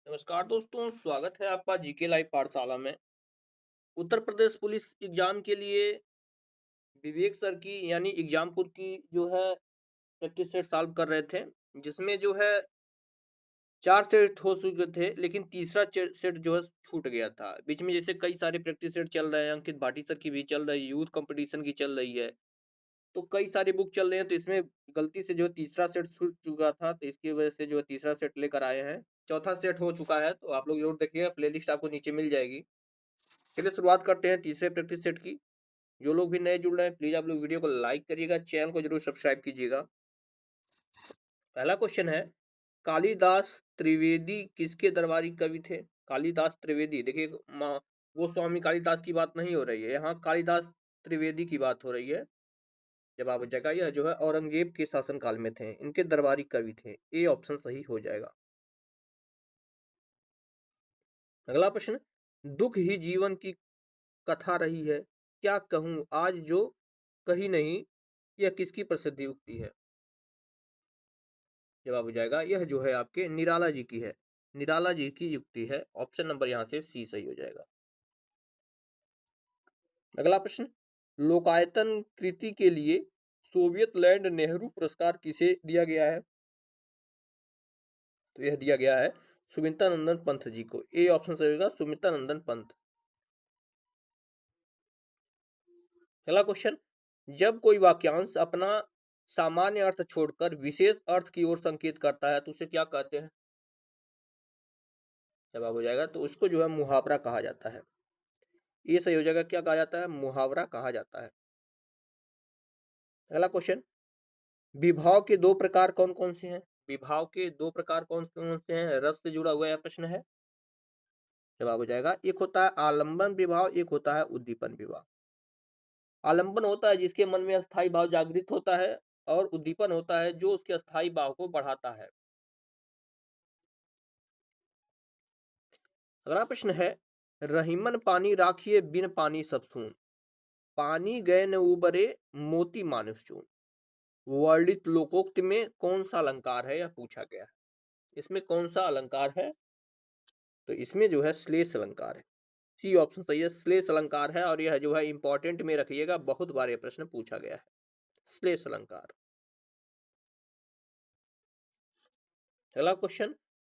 नमस्कार दोस्तों, स्वागत है आपका जीके लाइव पाठशाला में। उत्तर प्रदेश पुलिस एग्जाम के लिए विवेक सर की यानी एग्जामपुर की जो है प्रैक्टिस सेट सॉल्व कर रहे थे, जिसमें जो है 4 सेट हो चुके थे, लेकिन तीसरा सेट जो है छूट गया था। बीच में जैसे कई सारे प्रैक्टिस सेट चल रहे हैं, अंकित भाटी सर की भी चल रही है, यूथ कंपटीशन की चल रही है, तो कई सारी बुक चल रहे हैं, तो इसमें गलती से जो है तीसरा सेट छूट चुका था, तो इसकी वजह से जो है तीसरा सेट लेकर आए हैं। चौथा सेट हो चुका है, तो आप लोग जरूर देखिएगा, प्लेलिस्ट आपको नीचे मिल जाएगी। चलिए शुरुआत करते हैं तीसरे प्रैक्टिस सेट की। जो लोग भी नए जुड़ रहे हैं, प्लीज आप लोग वीडियो को लाइक करिएगा, चैनल को जरूर सब्सक्राइब कीजिएगा। पहला क्वेश्चन है, कालिदास त्रिवेदी किसके दरबारी कवि थे? कालिदास त्रिवेदी, देखिए गोस्वामी कालिदास की बात नहीं हो रही है, यहाँ कालिदास त्रिवेदी की बात हो रही है। जवाब हो जाएगा यह जो है औरंगजेब के शासनकाल में थे, इनके दरबारी कवि थे। ए ऑप्शन सही हो जाएगा। अगला प्रश्न, दुख ही जीवन की कथा रही है, क्या कहूं आज जो कहीं नहीं, यह किसकी प्रसिद्ध उक्ति है? जवाब हो जाएगा यह जो है आपके निराला जी की है, निराला जी की युक्ति है। ऑप्शन नंबर यहाँ से सी सही हो जाएगा। अगला प्रश्न, लोकायतन कृति के लिए सोवियत लैंड नेहरू पुरस्कार किसे दिया गया है? तो यह दिया गया है सुमित्रा नंदन पंत जी को। ए ऑप्शन सही होगा, सुमित्रा नंदन पंत। अगला क्वेश्चन, जब कोई वाक्यांश अपना सामान्य अर्थ छोड़कर विशेष अर्थ की ओर संकेत करता है, तो उसे क्या कहते हैं? जवाब हो जाएगा तो उसको जो है मुहावरा कहा जाता है। ये सही हो जाएगा, क्या कहा जाता है? मुहावरा कहा जाता है। अगला क्वेश्चन, विभाव के दो प्रकार कौन कौन से हैं? विभाव के दो प्रकार कौन कौन से हैं? रस से जुड़ा हुआ यह प्रश्न है। जवाब हो जाएगा, एक होता है आलंबन विभाव, एक होता है उद्दीपन विभाव। आलंबन होता है जिसके मन में अस्थाई भाव जागृत होता है, और उद्दीपन होता है जो उसके अस्थाई भाव को बढ़ाता है। अगला प्रश्न है, रहीमन पानी राखिए बिन पानी सब सून, पानी गए न उबरे मोती मानुष चून। वर्णित लोकोक्त में कौन सा अलंकार है, यह पूछा गया है। इसमें कौन सा अलंकार है? तो इसमें जो है श्लेष अलंकार है। सी ऑप्शन सही है, श्लेष अलंकार है, और यह जो है इंपॉर्टेंट में रखिएगा, बहुत बार यह प्रश्न पूछा गया है, श्लेष अलंकार। अगला क्वेश्चन,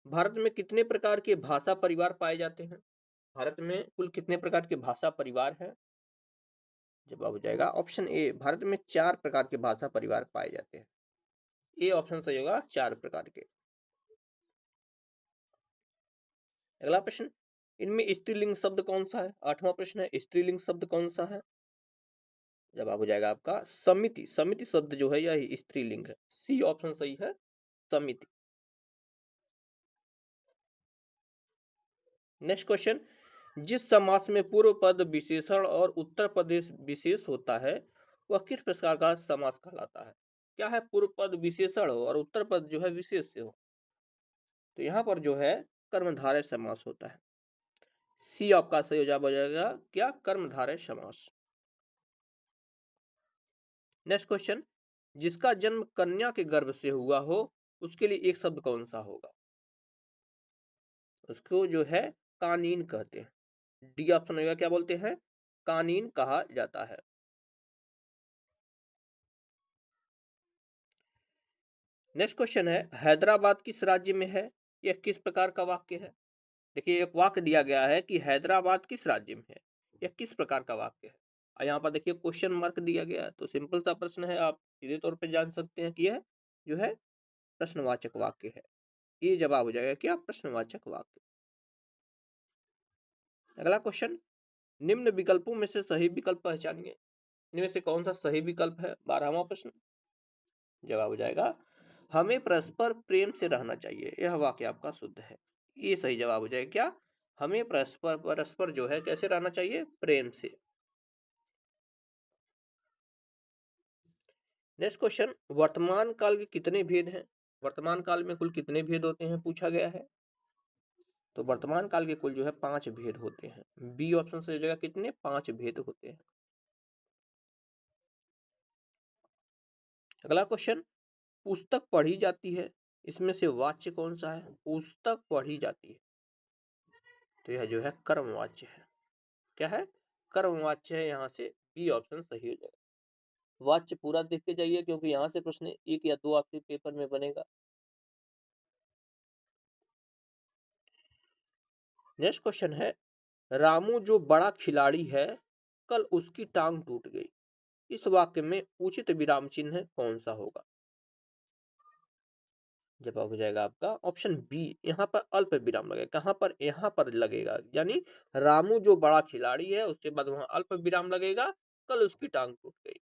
भारत में कितने प्रकार के भाषा परिवार पाए जाते हैं? भारत में कुल कितने प्रकार के भाषा परिवार हैं? जवाब हो जाएगा ऑप्शन ए, भारत में 4 प्रकार के भाषा परिवार पाए जाते हैं। ए ऑप्शन सही होगा, 4 प्रकार के। अगला प्रश्न, इनमें स्त्रीलिंग शब्द कौन सा है? 8वां प्रश्न है, स्त्रीलिंग शब्द कौन सा है? जवाब हो जाएगा आपका समिति। समिति शब्द जो है यह स्त्रीलिंग है। सी ऑप्शन सही है, समिति। नेक्स्ट क्वेश्चन, जिस समास में पूर्व पद विशेषण और उत्तर पद विशेष होता है, वह किस प्रकार का समास कहलाता है? क्या है? पूर्व पद विशेषण हो और उत्तर पद जो है विशेष से हो, तो यहाँ पर जो है कर्मधारय समास होता है। सी आपका सही जवाब हो जाएगा, क्या? कर्मधारय समास। नेक्स्ट क्वेश्चन, जिसका जन्म कन्या के गर्भ से हुआ हो, उसके लिए एक शब्द कौन सा होगा? उसको जो है कानीन कहते हैं। डी ऑप्शन होगा, क्या बोलते हैं? कानीन कहा जाता है। नेक्स्ट क्वेश्चन है, हैदराबाद किस राज्य में है? यह किस प्रकार का वाक्य है? देखिए एक वाक्य दिया गया है कि हैदराबाद किस राज्य में है, यह किस प्रकार का वाक्य है? और यहाँ पर देखिए क्वेश्चन मार्क दिया गया है, तो सिंपल सा प्रश्न है, आप सीधे तौर पे जान सकते हैं कि यह जो है प्रश्नवाचक वाक्य है। ये जवाब हो जाएगा क्या? प्रश्नवाचक वाक्य। अगला क्वेश्चन, निम्न विकल्पों में से सही विकल्प पहचानिए। इनमें से कौन सा सही विकल्प है? 12वां प्रश्न। जवाब हो जाएगा, हमें परस्पर प्रेम से रहना चाहिए। यह वाक्य आपका शुद्ध है। ये सही जवाब हो जाएगा, क्या? हमें परस्पर परस्पर जो है कैसे रहना चाहिए? प्रेम से। नेक्स्ट क्वेश्चन, वर्तमान काल के कितने भेद हैं? वर्तमान काल में कुल कितने भेद होते हैं, पूछा गया है। तो वर्तमान काल के कुल जो है 5 भेद होते हैं। बी ऑप्शन से हो जाएगा, कितने? 5 भेद होते हैं। अगला क्वेश्चन, पुस्तक पढ़ी जाती है, इसमें से वाच्य कौन सा है? पुस्तक पढ़ी जाती है, तो यह जो है कर्मवाच्य है। क्या है? कर्मवाच्य है। यहाँ से बी ऑप्शन सही हो जाएगा। वाच्य पूरा देख के जाइए, क्योंकि यहाँ से प्रश्न 1 या 2 आपके पेपर में बनेगा। नेक्स्ट क्वेश्चन है, रामू जो बड़ा खिलाड़ी है, कल उसकी टांग टूट गई। इस वाक्य में उचित विराम चिन्ह कौन सा होगा? जवाब हो जाएगा आपका ऑप्शन बी। यहाँ पर अल्प विराम लगेगा। कहाँ पर? यहाँ पर लगेगा, यानी रामू जो बड़ा खिलाड़ी है, उसके बाद वहां अल्प विराम लगेगा, कल उसकी टांग टूट गई।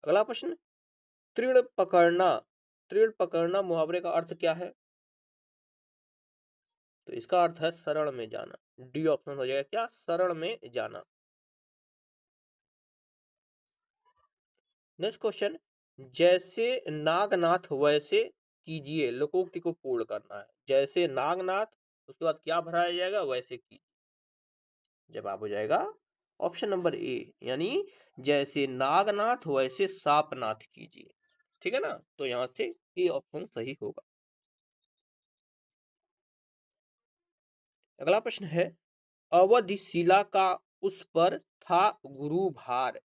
अगला प्रश्न, तृण पकड़ना। तृण पकड़ना मुहावरे का अर्थ क्या है? तो इसका अर्थ है शरण में जाना। डी ऑप्शन हो जाएगा क्या? शरण में जाना। नेक्स्ट क्वेश्चन, जैसे नागनाथ वैसे कीजिए, लोकोक्ति को पूर्ण करना है। जैसे नागनाथ, उसके बाद क्या भराया जाएगा? वैसे कीजिए। जवाब हो जाएगा ऑप्शन नंबर ए, यानी जैसे नागनाथ वैसे सापनाथ कीजिए। ठीक है ना? तो यहां से ए ऑप्शन सही होगा। अगला प्रश्न है, अवधिशिला का उस पर था गुरु भार,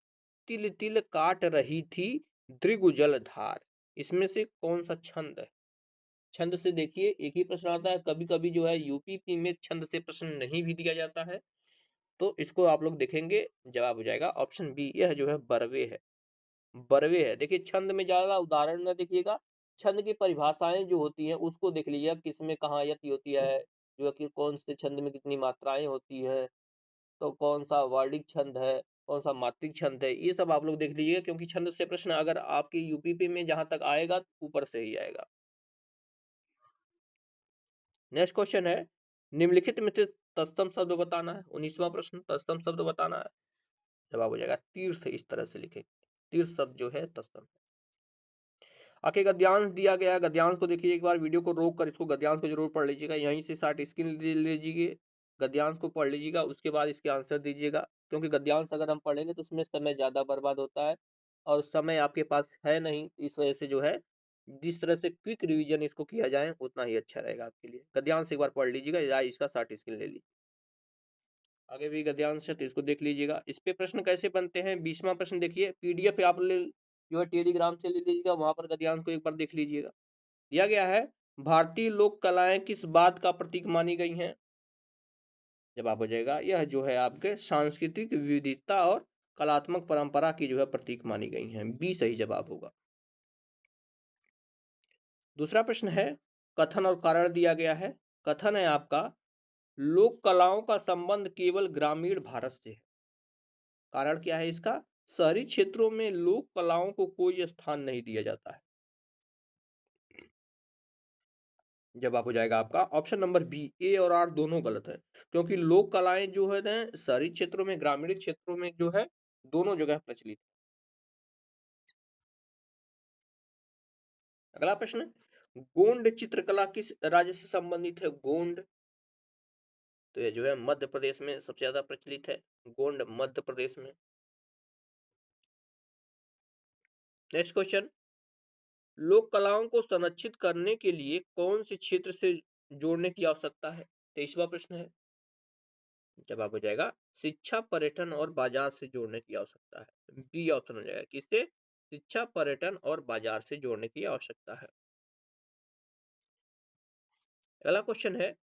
तिल तिल काट रही थी दृगुजल धार। इसमें से कौन सा छंद है? छंद से देखिए, एक ही प्रश्न आता है। कभी कभी जो है यूपीपी में छंद से प्रश्न नहीं भी दिया जाता है, तो इसको आप लोग देखेंगे। जवाब हो जाएगा ऑप्शन बी, यह जो है बरवे है। बरवे है। देखिए, छंद में ज्यादा उदाहरण न देखिएगा, छंद की परिभाषाएं जो होती हैं उसको देख लीजिएगा, किसमें कहाँ यति होती है, जो है कि कौन से छंद में कितनी मात्राएं होती है, तो कौन सा वर्णिक छंद है, कौन सा मात्रिक छंद है, ये सब आप लोग देख लीजिएगा, क्योंकि छंद से प्रश्न अगर आपके यूपीपी में जहां तक आएगा, ऊपर से ही आएगा। नेक्स्ट क्वेश्चन है, निम्नलिखित में से तत्सम शब्द बताना है। 19वां प्रश्न, तत्सम शब्द बताना है। जवाब हो जाएगा तीर्थ। इस तरह से लिखेंगे, तीर्थ शब्द जो है तत्सम। आगे गद्यांश दिया गया है। गद्यांश को देखिए, एक बार वीडियो को रोक कर इसको गद्यांश को जरूर पढ़ लीजिएगा। यहीं से शार्ट स्क्रीन ले लीजिए, गद्यांश को पढ़ लीजिएगा, उसके बाद इसके आंसर दीजिएगा। क्योंकि गद्यांश अगर हम पढ़ेंगे तो उसमें समय ज्यादा बर्बाद होता है, और समय आपके पास है नहीं। इस वजह से जो है, जिस तरह से क्विक रिवीजन इसको किया जाए उतना ही अच्छा रहेगा आपके लिए। गद्यांश एक बार पढ़ लीजिएगा या इसका शार्ट स्क्रीन ले लीजिए। आगे भी गद्यांश है तो इसको देख लीजिएगा। इस पे प्रश्न कैसे बनते हैं? 20वां प्रश्न देखिए, पीडीएफ आप ले जो है टेलीग्राम से ले लीजिएगा, वहां पर गद्यांश को एक बार देख लीजिएगा। दिया गया है, भारतीय लोक कलाएं किस बात का प्रतीक मानी गई हैं? जवाब हो जाएगा, यह जो है आपके सांस्कृतिक विविधता और कलात्मक परंपरा की जो है प्रतीक मानी गई हैं। बी सही जवाब होगा। दूसरा प्रश्न है, कथन और कारण दिया गया है। कथन है आपका, लोक कलाओं का संबंध केवल ग्रामीण भारत से है। कारण क्या है इसका? शहरी क्षेत्रों में लोक कलाओं को कोई स्थान नहीं दिया जाता है। जवाब हो जाएगा आपका ऑप्शन नंबर बी। ए और आर दोनों गलत है, क्योंकि लोक कलाएं जो है ना, शहरी क्षेत्रों में, ग्रामीण क्षेत्रों में जो है, दोनों जगह प्रचलित है। अगला प्रश्न, गोंड चित्रकला किस राज्य से संबंधित है? गोंड, तो ये जो है मध्य प्रदेश में सबसे ज्यादा प्रचलित है। गोंड मध्य प्रदेश में। नेक्स्ट क्वेश्चन, लोक कलाओं को संरक्षित करने के लिए कौन से क्षेत्र से जोड़ने की आवश्यकता है? 23वां प्रश्न है। जवाब हो जाएगा, शिक्षा, पर्यटन और बाजार से जोड़ने की आवश्यकता है। बी ऑप्शन हो जाएगा, किससे? शिक्षा, पर्यटन और बाजार से जोड़ने की आवश्यकता है। अगला क्वेश्चन है,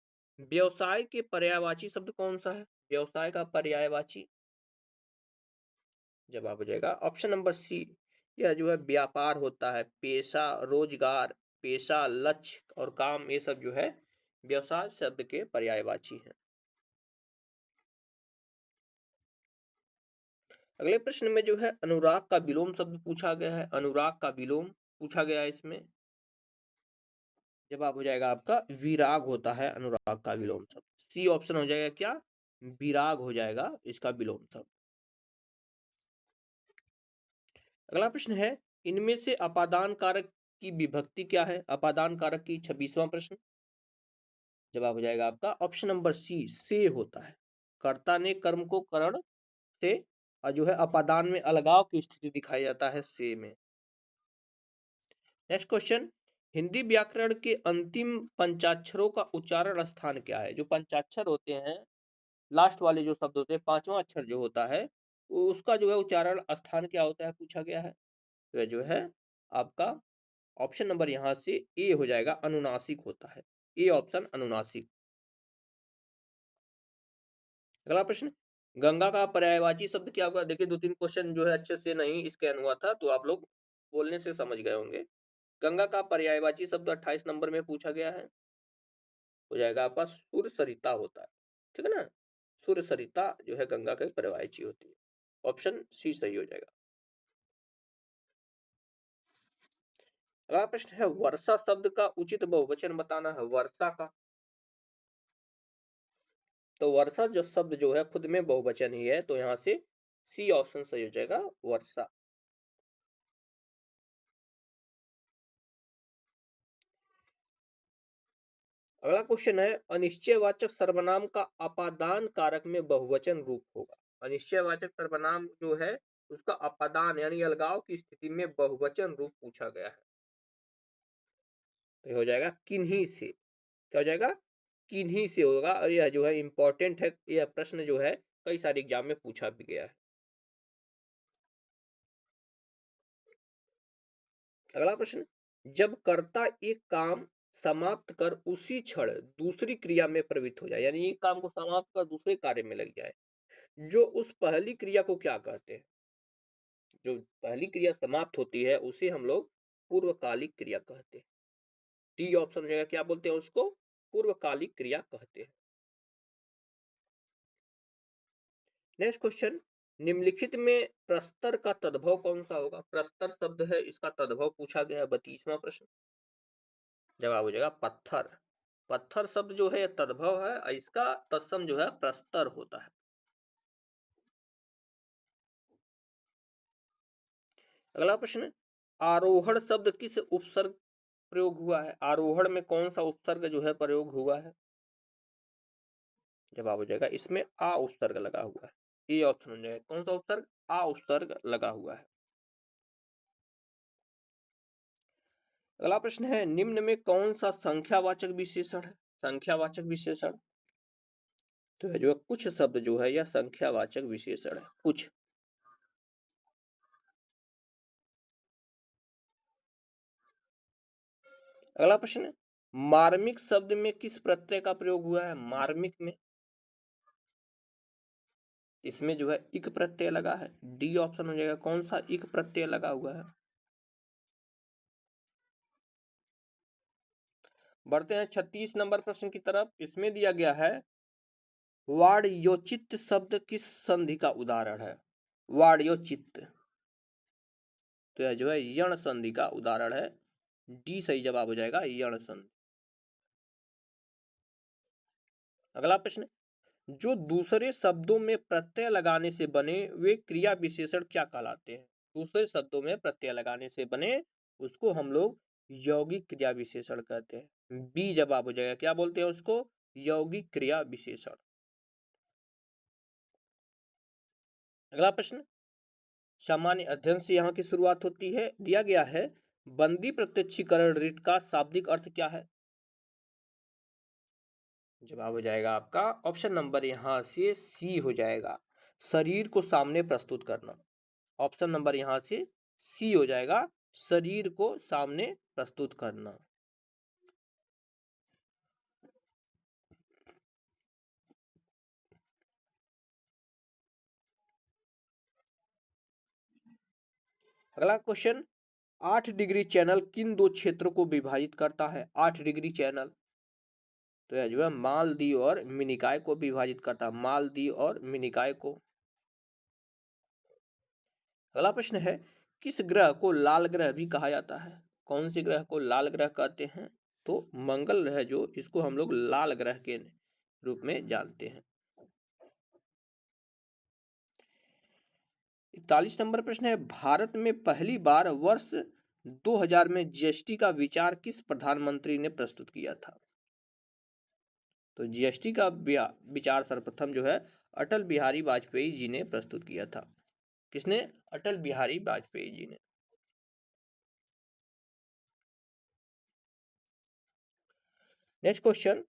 व्यवसाय के पर्यायवाची शब्द कौन सा है? व्यवसाय का पर्यायवाची। जवाब हो जाएगा ऑप्शन नंबर सी, यह जो है व्यापार होता है। पेशा, रोजगार, पेशा, लक्ष्य और काम, ये सब जो है व्यवसाय शब्द के पर्यायवाची हैं। अगले प्रश्न में जो है अनुराग का विलोम शब्द पूछा गया है। अनुराग का विलोम पूछा गया है इसमें। जवाब हो जाएगा आपका विराग होता है अनुराग का विलोम शब्द। सी ऑप्शन हो जाएगा क्या? विराग हो जाएगा इसका विलोम शब्द। अगला प्रश्न है, इनमें से अपादान कारक की विभक्ति क्या है? अपादान कारक की 26वां प्रश्न। जवाब हो जाएगा आपका ऑप्शन नंबर सी, से होता है। कर्ता ने कर्म को करण से, और जो है अपादान में अलगाव की स्थिति दिखाई जाता है से में। नेक्स्ट क्वेश्चन, हिंदी व्याकरण के अंतिम पंचाक्षरों का उच्चारण स्थान क्या है? जो पंचाक्षर होते हैं, लास्ट वाले जो शब्द होते हैं, पांचवा अक्षर जो होता है, उसका जो है उच्चारण स्थान क्या होता है, पूछा गया है। तो यह जो है आपका ऑप्शन नंबर यहाँ से ए हो जाएगा, अनुनासिक होता है। ए ऑप्शन अनुनासिक। अगला प्रश्न, गंगा का पर्यायवाची शब्द क्या होगा? देखिए 2-3 क्वेश्चन जो है अच्छे से नहीं स्कैन हुआ था, तो आप लोग बोलने से समझ गए होंगे। गंगा का पर्यायवाची शब्द 28 नंबर में पूछा गया है, हो जाएगा आपका सुर सरिता होता है, ठीक है ना। सुर सरिता जो है गंगा की पर्यायवाची होती है। ऑप्शन सी सही हो जाएगा। अगला प्रश्न है, वर्षा शब्द का उचित बहुवचन बताना है, वर्षा का। तो वर्षा जो शब्द जो है खुद में बहुवचन ही है, तो यहाँ से सी ऑप्शन सही हो जाएगा, वर्षा। अगला क्वेश्चन है, अनिश्चयवाचक सर्वनाम का अपादान कारक में बहुवचन रूप होगा। अनिश्चयवाचक सर्वनाम जो है उसका अपादान यानी अलगाव की स्थिति में बहुवचन रूप पूछा गया है, तो हो जाएगा किन्हीं से। क्या हो जाएगा? किन्हीं से होगा। और यह जो है इंपॉर्टेंट है, यह प्रश्न जो है कई सारे एग्जाम में पूछा भी गया है। अगला प्रश्न, जब कर्ता एक काम समाप्त कर उसी क्षण दूसरी क्रिया में प्रवृत्त हो जाए, यानी एक काम को समाप्त कर दूसरे कार्य में लग जाए, जो उस पहली क्रिया को क्या कहते हैं? जो पहली क्रिया समाप्त होती है उसे हम लोग पूर्वकालिक क्रिया कहते हैं। डी ऑप्शन हो जाएगा, क्या बोलते हैं उसको? पूर्वकालिक क्रिया कहते हैं। नेक्स्ट क्वेश्चन, निम्नलिखित में प्रस्तर का तद्भव कौन सा होगा? प्रस्तर शब्द है, इसका तद्भव पूछा गया है, 32वां प्रश्न। जवाब हो जाएगा पत्थर। पत्थर शब्द जो है तद्भव है, इसका तत्सम जो है प्रस्तर होता है। अगला प्रश्न, आरोहण शब्द किस उपसर्ग प्रयोग हुआ है? आरोहण में कौन सा उपसर्ग जो है प्रयोग हुआ है? जवाब हो जाएगा इसमें आ उपसर्ग लगा हुआ है। ये ऑप्शन हो जाएगा, कौन सा उपसर्ग? आ उपसर्ग लगा हुआ है। अगला प्रश्न है, निम्न में कौन सा संख्यावाचक विशेषण है? संख्यावाचक विशेषण, तो है जो है कुछ शब्द जो है यह संख्यावाचक विशेषण है, कुछ। अगला प्रश्न, मार्मिक शब्द में किस प्रत्यय का प्रयोग हुआ है? मार्मिक में, इसमें जो है इक प्रत्यय लगा है। डी ऑप्शन हो जाएगा, कौन सा इक प्रत्यय लगा हुआ है? बढ़ते हैं 36 नंबर प्रश्न की तरफ। इसमें दिया गया है, वाणिज्योचित शब्द किस संधि का उदाहरण है? वाणिज्योचित, तो यह जो है यण संधि का उदाहरण है। डी सही जवाब हो जाएगा, यण संधि। अगला प्रश्न, जो दूसरे शब्दों में प्रत्यय लगाने से बने वे क्रिया विशेषण क्या कहलाते हैं? दूसरे शब्दों में प्रत्यय लगाने से बने उसको हम लोग यौगिक क्रिया विशेषण कहते हैं। बी जवाब हो जाएगा, क्या बोलते हैं उसको? यौगिक क्रिया विशेषण। अगला प्रश्न, सामान्य अध्ययन से यहाँ की शुरुआत होती है। दिया गया है, बंदी प्रत्यक्षीकरण रीट का शाब्दिक अर्थ क्या है? जवाब हो जाएगा आपका ऑप्शन नंबर यहाँ से सी हो जाएगा, शरीर को सामने प्रस्तुत करना। ऑप्शन नंबर यहाँ से सी हो जाएगा, शरीर को सामने प्रस्तुत करना। अगला क्वेश्चन, 8 डिग्री चैनल किन दो क्षेत्रों को विभाजित करता है? 8 डिग्री चैनल, तो यह जो है मालदीव और मिनिकाय को विभाजित करता है, मालदीव और मिनिकाय को। अगला प्रश्न है, किस ग्रह को लाल ग्रह भी कहा जाता है? कौन से ग्रह को लाल ग्रह कहते हैं? तो मंगल है जो, इसको हम लोग लाल ग्रह के रूप में जानते हैं। 41 नंबर प्रश्न है, भारत में पहली बार वर्ष 2000 में जीएसटी का विचार किस प्रधानमंत्री ने प्रस्तुत किया था? तो जीएसटी का विचार सर्वप्रथम जो है अटल बिहारी वाजपेयी जी ने प्रस्तुत किया था। किसने? अटल बिहारी वाजपेयी जी ने। नेक्स्ट क्वेश्चन,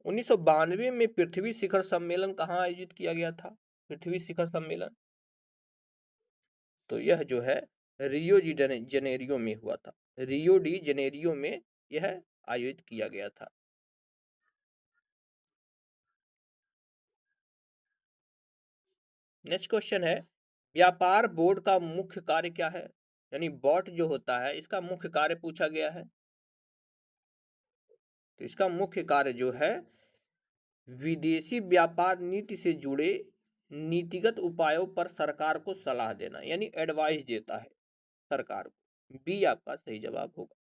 1992 में पृथ्वी शिखर सम्मेलन कहाँ आयोजित किया गया था? पृथ्वी शिखर सम्मेलन, तो यह जो है रियो डी जनेरियो में हुआ था। रियो डी जनेरियो में यह आयोजित किया गया था। नेक्स्ट क्वेश्चन है, व्यापार बोर्ड का मुख्य कार्य क्या है? यानी बॉट जो होता है इसका मुख्य कार्य पूछा गया है। तो इसका मुख्य कार्य जो है विदेशी व्यापार नीति से जुड़े नीतिगत उपायों पर सरकार को सलाह देना, यानी एडवाइस देता है सरकार को। बी आपका सही जवाब होगा।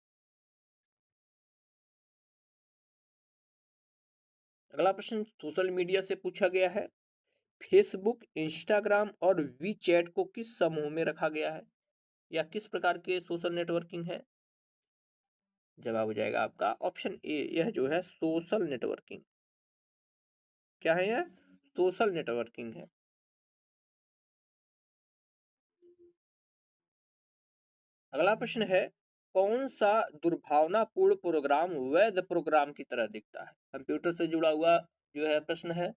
अगला प्रश्न सोशल मीडिया से पूछा गया है, फेसबुक, इंस्टाग्राम और वी चैट को किस समूह में रखा गया है, या किस प्रकार के सोशल नेटवर्किंग है? जवाब हो जाएगा आपका ऑप्शन ए, यह जो है सोशल नेटवर्किंग। क्या है यह? सोशल नेटवर्किंग है। अगला प्रश्न है, कौन सा दुर्भावनापूर्ण प्रोग्राम वैध प्रोग्राम की तरह दिखता है? कंप्यूटर से जुड़ा हुआ जो है प्रश्न है,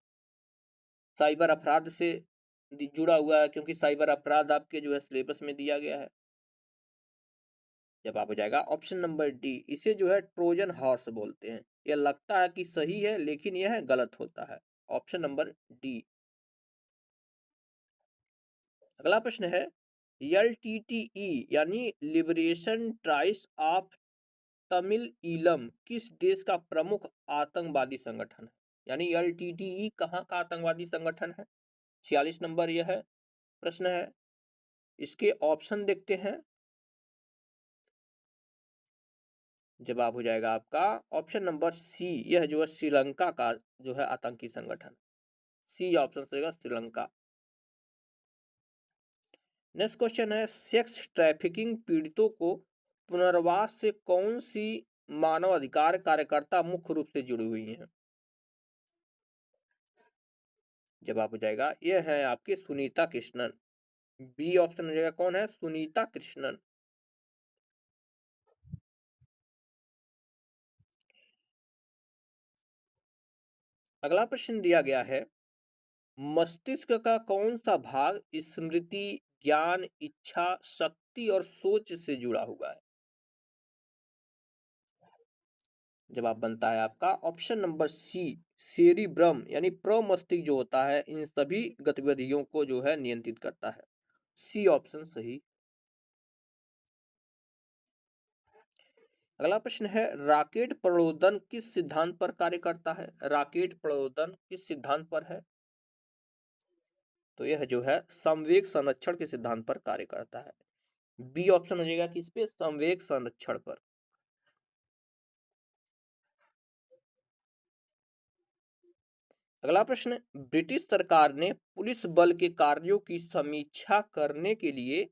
साइबर अपराध से जुड़ा हुआ है, क्योंकि साइबर अपराध आपके जो है सिलेबस में दिया गया है। जवाब हो जाएगा ऑप्शन नंबर डी, इसे जो है ट्रोजन हॉर्स बोलते हैं। यह लगता है कि सही है लेकिन यह गलत होता है। Option number D. अगला प्रश्न है, LTTE यानी liberation tribes of Tamil Eelam किस देश का प्रमुख आतंकवादी संगठन है? यानी LTTE कहाँ का आतंकवादी संगठन है? 46 नंबर यह है प्रश्न है। इसके ऑप्शन देखते हैं। जवाब हो जाएगा आपका ऑप्शन नंबर सी, यह जो है श्रीलंका का जो है आतंकी संगठन। सी ऑप्शन रहेगा श्रीलंका। नेक्स्ट क्वेश्चन है, सेक्स ट्रैफिकिंग पीड़ितों को पुनर्वास से कौन सी मानव अधिकार कार्यकर्ता मुख्य रूप से जुड़ी हुई हैं? जवाब हो जाएगा यह है आपके सुनीता कृष्णन। बी ऑप्शन हो जाएगा, कौन है? सुनीता कृष्णन। अगला प्रश्न दिया गया है, मस्तिष्क का कौन सा भाग स्मृति, ज्ञान, इच्छा शक्ति और सोच से जुड़ा हुआ है? जवाब बनता है आपका ऑप्शन नंबर सी, सेरिब्रम यानी प्रमस्तिष्क जो होता है इन सभी गतिविधियों को जो है नियंत्रित करता है। सी ऑप्शन सही। अगला प्रश्न है, राकेट प्ररोदन किस सिद्धांत पर कार्य करता है? राकेट प्ररोदन किस सिद्धांत पर है? तो यह जो है संवेग संरक्षण के सिद्धांत पर कार्य करता है। बी ऑप्शन हो जाएगा किस पे? संवेग संरक्षण पर। अगला प्रश्न, ब्रिटिश सरकार ने पुलिस बल के कार्यों की समीक्षा करने के लिए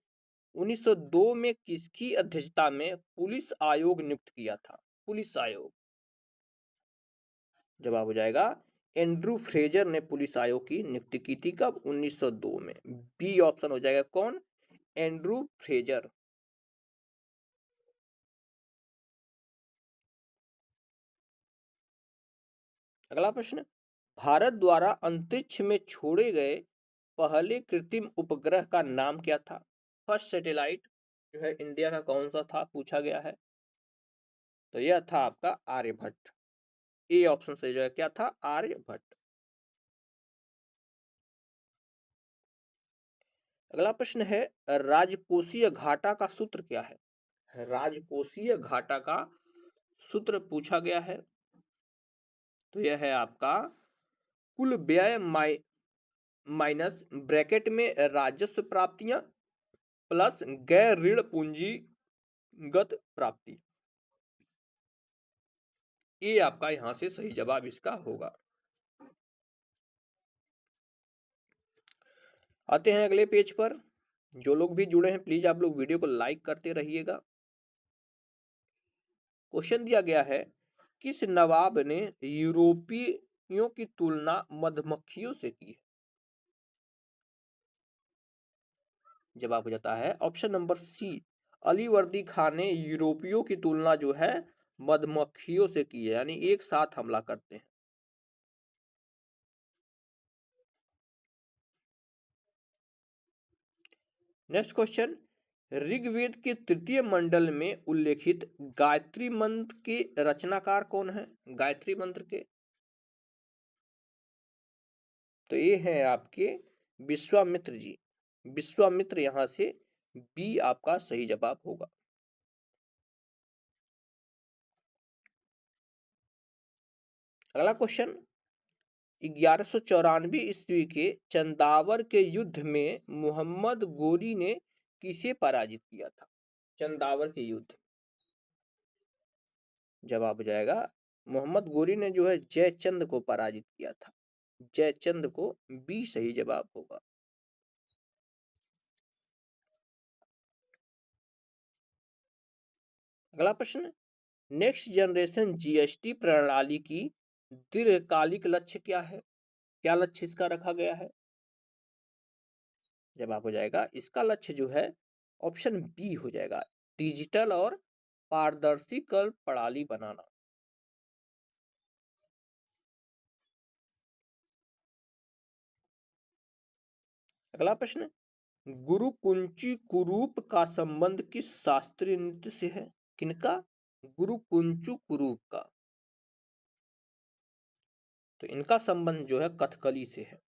1902 में किसकी अध्यक्षता में पुलिस आयोग नियुक्त किया था? पुलिस आयोग। जवाब हो जाएगा एंड्रू फ्रेजर ने पुलिस आयोग की नियुक्ति की थी। कब? 1902 में। बी ऑप्शन हो जाएगा कौन? Andrew Fraser. अगला प्रश्न, भारत द्वारा अंतरिक्ष में छोड़े गए पहले कृत्रिम उपग्रह का नाम क्या था? फर्स्ट सैटेलाइट जो है इंडिया का कौन सा था पूछा गया है। तो यह था आपका आर्यभट्ट। ए ऑप्शन से जो है क्या था? आर्यभट्ट। अगला प्रश्न है, राजकोषीय घाटा का सूत्र क्या है? राजकोषीय घाटा का सूत्र पूछा गया है। तो यह है आपका कुल व्यय माइनस ब्रैकेट में राजस्व प्राप्तियां प्लस गैर ऋण पूंजीगत प्राप्ति। ये आपका यहां से सही जवाब इसका होगा। आते हैं अगले पेज पर। जो लोग भी जुड़े हैं प्लीज आप लोग वीडियो को लाइक करते रहिएगा। क्वेश्चन दिया गया है, किस नवाब ने यूरोपियों की तुलना मधुमक्खियों से की है? जवाब हो जाता है option number C, Alivardi Khan ने यूरोपियों की तुलना जो है मधुमक्खियों से की है, यानी एक साथ हमला करते हैं। नेक्स्ट क्वेश्चन, ऋग्वेद के तृतीय मंडल में उल्लेखित गायत्री मंत्र के रचनाकार कौन है? गायत्री मंत्र के, तो ये है आपके विश्वामित्र जी। विश्वामित्र, यहां से बी आपका सही जवाब होगा। अगला क्वेश्चन, 1194 ईस्वी के चंदावर के युद्ध में मोहम्मद गोरी ने किसे पराजित किया था? चंदावर के युद्ध, जवाब हो जाएगा मोहम्मद गोरी ने जो है जयचंद को पराजित किया था। जयचंद को, बी सही जवाब होगा। अगला प्रश्न, नेक्स्ट जनरेशन जीएसटी प्रणाली की दीर्घकालिक लक्ष्य क्या है? क्या लक्ष्य इसका रखा गया है? जवाब हो जाएगा इसका लक्ष्य जो है ऑप्शन बी हो जाएगा, डिजिटल और पारदर्शी कर प्रणाली बनाना। अगला प्रश्न, गुरु कुंची कुरूप का संबंध किस शास्त्रीय नृत्य से है? किनका? गुरु कुंचु कुरूप का, तो इनका संबंध जो है कथकली से है।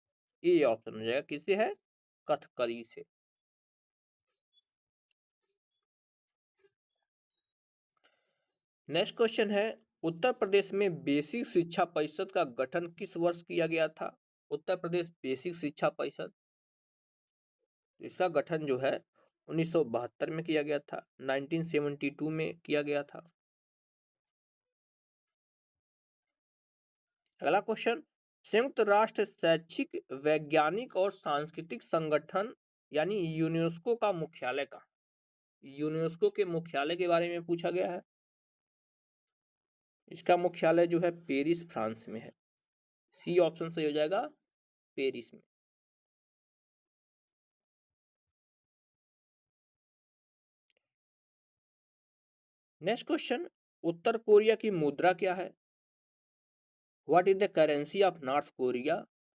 ये ऑप्शन हो जाएगा, किससे है? कथकली से। नेक्स्ट क्वेश्चन है, उत्तर प्रदेश में बेसिक शिक्षा परिषद का गठन किस वर्ष किया गया था? उत्तर प्रदेश बेसिक शिक्षा परिषद, इसका गठन जो है 1972 में किया गया था, 1972 में किया गया था। अगला क्वेश्चन, संयुक्त राष्ट्र शैक्षिक वैज्ञानिक और सांस्कृतिक संगठन यानी यूनेस्को का मुख्यालय कहाँ? यूनेस्को के मुख्यालय के बारे में पूछा गया है। इसका मुख्यालय जो है पेरिस, फ्रांस में है। सी ऑप्शन सही हो जाएगा, पेरिस में। नेक्स्ट क्वेश्चन, उत्तर कोरिया की मुद्रा क्या है? What is the currency of north Korea?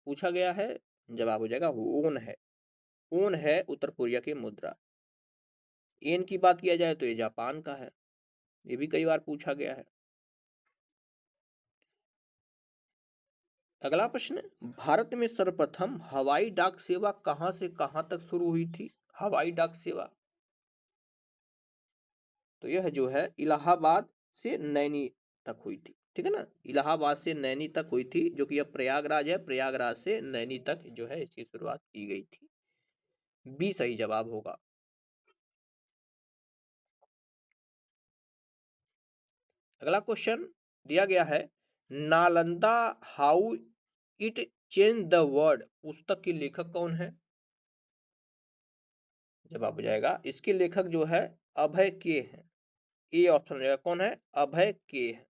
पूछा गया है। जवाब हो जाएगा ओन है। ओन है उत्तर कोरिया की मुद्रा। येन की बात किया जाए तो ये जापान का है, ये भी कई बार पूछा गया है। अगला प्रश्न, भारत में सर्वप्रथम हवाई डाक सेवा कहां से कहां तक शुरू हुई थी? हवाई डाक सेवा, तो यह जो है इलाहाबाद से नैनी तक हुई थी। ठीक है ना, इलाहाबाद से नैनी तक हुई थी, जो कि अब प्रयागराज है। प्रयागराज से नैनी तक जो है इसकी शुरुआत की गई थी। बी सही जवाब होगा। अगला क्वेश्चन दिया गया है, Nalanda how it change the world पुस्तक के लेखक कौन है? जवाब हो जाएगा इसके लेखक जो है अभय के हैं। ए ऑप्शन हो जाएगा, कौन है? अभय के है।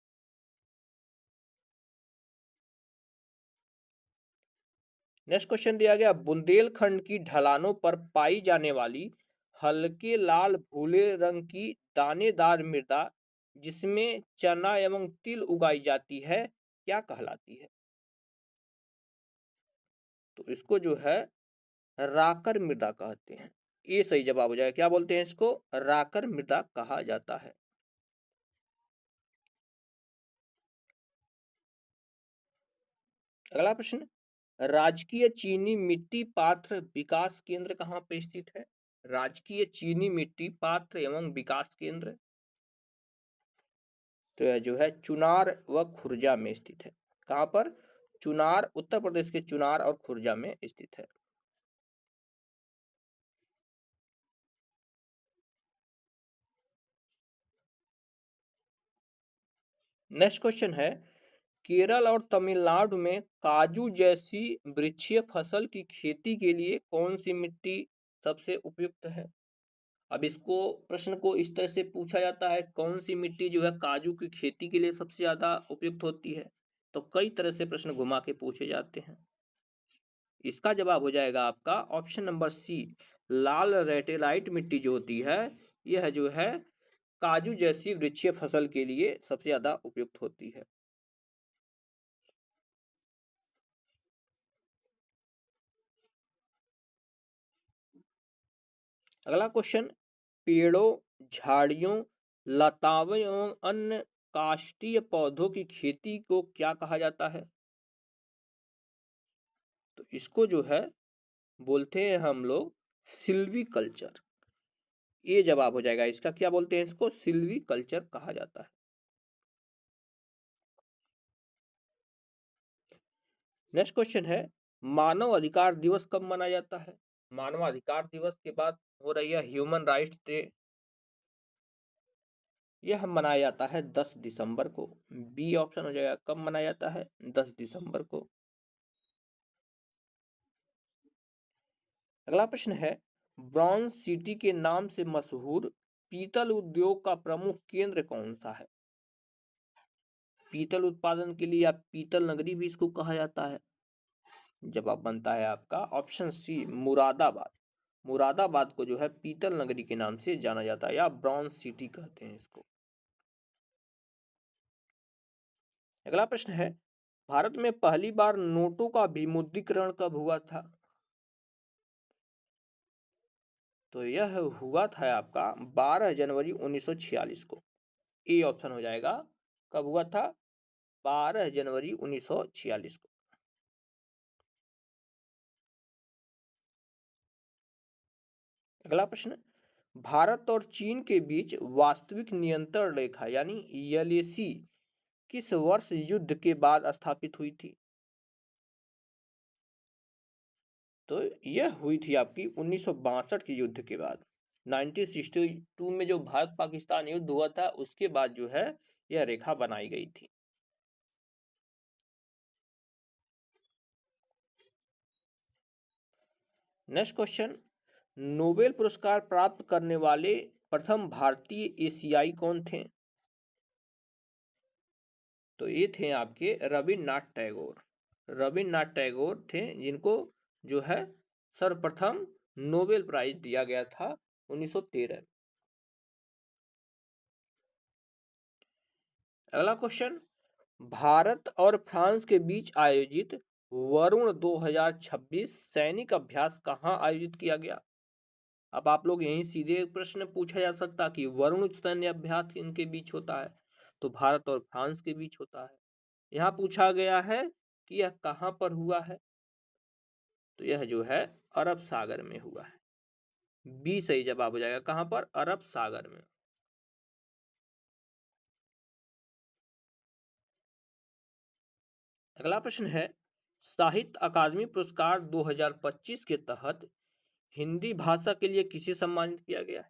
नेक्स्ट क्वेश्चन दिया गया, बुंदेलखंड की ढलानों पर पाई जाने वाली हल्के लाल भूरे रंग की दानेदार मृदा जिसमें चना एवं तिल उगाई जाती है, क्या कहलाती है? तो इसको जो है राकर मृदा कहते हैं। ये सही जवाब हो जाएगा। क्या बोलते हैं इसको? राकर मृदा कहा जाता है। अगला प्रश्न, राजकीय चीनी मिट्टी पात्र विकास केंद्र कहाँ पे स्थित है? राजकीय चीनी मिट्टी पात्र एवं विकास केंद्र, तो यह जो है चुनार व खुर्जा में स्थित है। कहाँ पर? चुनार, उत्तर प्रदेश के चुनार और खुर्जा में स्थित है। नेक्स्ट क्वेश्चन है, केरल और तमिलनाडु में काजू जैसी वृक्षीय फसल की खेती के लिए कौन सी मिट्टी सबसे उपयुक्त है? अब इसको, प्रश्न को इस तरह से पूछा जाता है, कौन सी मिट्टी जो है काजू की खेती के लिए सबसे ज्यादा उपयुक्त होती है, तो कई तरह से प्रश्न घुमा के पूछे जाते हैं। इसका जवाब हो जाएगा आपका ऑप्शन नंबर सी, लाल रेटेलाइट मिट्टी जो होती है, यह जो है काजू जैसी वृक्षीय फसल के लिए सबसे ज्यादा उपयुक्त होती है? अगला क्वेश्चन, पेड़ों, झाड़ियों, लताओं एवं अन्य काष्ठीय पौधों की खेती को क्या कहा जाता है? तो इसको जो है बोलते हैं हम लोग सिल्वी कल्चर। ये जवाब हो जाएगा इसका। क्या बोलते हैं इसको? सिल्वी कल्चर कहा जाता है। नेक्स्ट क्वेश्चन है, मानव अधिकार दिवस कब मनाया जाता है? मानव अधिकार दिवस के बाद हो रही है ह्यूमन राइट्स डे। यह मनाया जाता है 10 दिसंबर को। बी ऑप्शन हो जाएगा। कब मनाया जाता है? 10 दिसंबर को। अगला प्रश्न है, ब्रॉन्ज सिटी के नाम से मशहूर पीतल उद्योग का प्रमुख केंद्र कौन सा है? पीतल उत्पादन के लिए आप पीतल नगरी भी इसको कहा जाता है। जवाब बनता है आपका ऑप्शन सी, मुरादाबाद। मुरादाबाद को जो है पीतल नगरी के नाम से जाना जाता है या ब्रॉन्ज सिटी कहते हैं इसको। अगला प्रश्न है, भारत में पहली बार नोटों का विमुद्रीकरण कब हुआ था? तो यह हुआ था आपका 12 जनवरी 1946 को। ए ऑप्शन हो जाएगा। कब हुआ था? 12 जनवरी 1946 को। अगला प्रश्न, भारत और चीन के बीच वास्तविक नियंत्रण रेखा यानी एलएसी किस वर्ष युद्ध के बाद स्थापित हुई थी? तो यह हुई थी आपकी 1962 के युद्ध के बाद। 1962 में जो भारत पाकिस्तान युद्ध हुआ था उसके बाद जो है यह रेखा बनाई गई थी। नेक्स्ट क्वेश्चन, नोबेल पुरस्कार प्राप्त करने वाले प्रथम भारतीय एशियाई कौन थे? तो ये थे आपके रविन्द्रनाथ टैगोर। रविन्द्रनाथ टैगोर थे जिनको जो है सर्वप्रथम नोबेल प्राइज दिया गया था 1913। अगला क्वेश्चन, भारत और फ्रांस के बीच आयोजित वरुण 2026 सैनिक अभ्यास कहाँ आयोजित किया गया? अब आप लोग यहीं सीधे प्रश्न पूछा जा सकता कि वरुण सैन्य अभ्यास इनके बीच होता है, तो भारत और फ्रांस के बीच होता है। यहाँ पूछा गया है कि यह कहाँ पर हुआ है, तो यह जो है अरब सागर में हुआ है। बी सही जवाब हो जाएगा। कहाँ पर? अरब सागर में। अगला प्रश्न है, साहित्य अकादमी पुरस्कार 2025 के तहत हिंदी भाषा के लिए किसे सम्मानित किया गया है?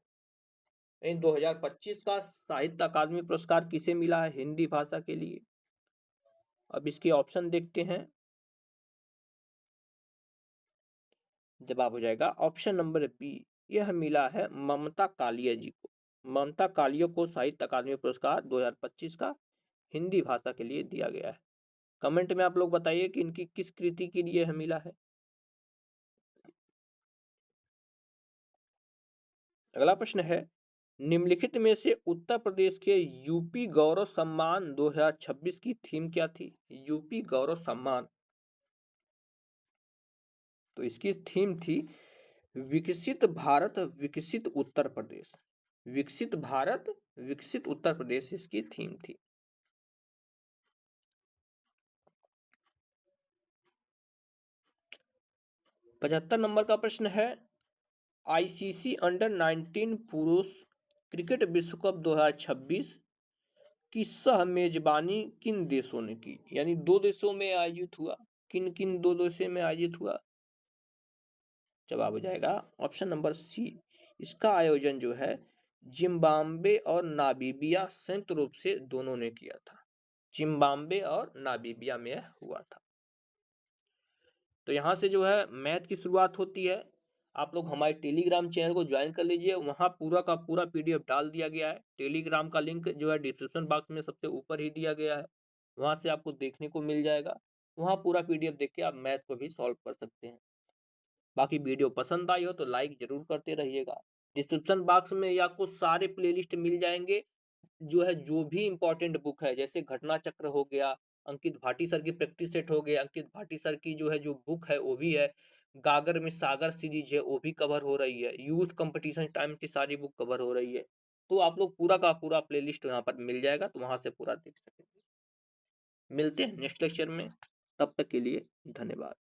2025 का साहित्य अकादमी पुरस्कार किसे मिला है हिंदी भाषा के लिए? अब इसके ऑप्शन देखते हैं। जवाब हो जाएगा ऑप्शन नंबर बी, यह मिला है ममता कालिया जी को। ममता कालिया को साहित्य अकादमी पुरस्कार 2025 का हिंदी भाषा के लिए दिया गया है। कमेंट में आप लोग बताइए कि इनकी किस कृति के लिए यह मिला है। अगला प्रश्न है, निम्नलिखित में से उत्तर प्रदेश के यूपी गौरव सम्मान 2026 की थीम क्या थी? यूपी गौरव सम्मान, तो इसकी थीम थी विकसित भारत विकसित उत्तर प्रदेश। विकसित भारत विकसित उत्तर प्रदेश इसकी थीम थी। 75 नंबर का प्रश्न है, आईसीसी अंडर 19 पुरुष क्रिकेट विश्व कप 2026 की सह मेजबानी किन देशों ने की? यानी दो देशों में आयोजित हुआ। किन किन दो देशों में आयोजित हुआ? जवाब हो जाएगा ऑप्शन नंबर सी, इसका आयोजन जो है जिम्बाब्वे और नामीबिया संयुक्त रूप से दोनों ने किया था। जिम्बाब्वे और नामीबिया में हुआ था। तो यहाँ से जो है मैथ की शुरुआत होती है। आप लोग हमारे टेलीग्राम चैनल को ज्वाइन कर लीजिए, वहाँ पूरा का पूरा पीडीएफ डाल दिया गया है। टेलीग्राम का लिंक जो है डिस्क्रिप्शन बॉक्स में सबसे ऊपर ही दिया गया है, वहाँ से आपको देखने को मिल जाएगा। वहाँ पूरा पीडीएफ देख के आप मैथ को भी सॉल्व कर सकते हैं। बाकी वीडियो पसंद आई हो तो लाइक जरूर करते रहिएगा। डिस्क्रिप्शन बॉक्स में ये आपको सारे प्लेलिस्ट मिल जाएँगे, जो है जो भी इम्पोर्टेंट बुक है, जैसे घटना चक्र हो गया, अंकित भाटी सर की प्रैक्टिस सेट हो गया, अंकित भाटी सर की जो है जो बुक है वो भी है, गागर में सागर सीरीज है वो भी कवर हो रही है, यूथ कंपटीशन टाइम की सारी बुक कवर हो रही है। तो आप लोग पूरा का पूरा प्लेलिस्ट यहाँ पर मिल जाएगा, तो वहाँ से पूरा देख सकेंगे। मिलते हैं नेक्स्ट लेक्चर में, तब तक के लिए धन्यवाद।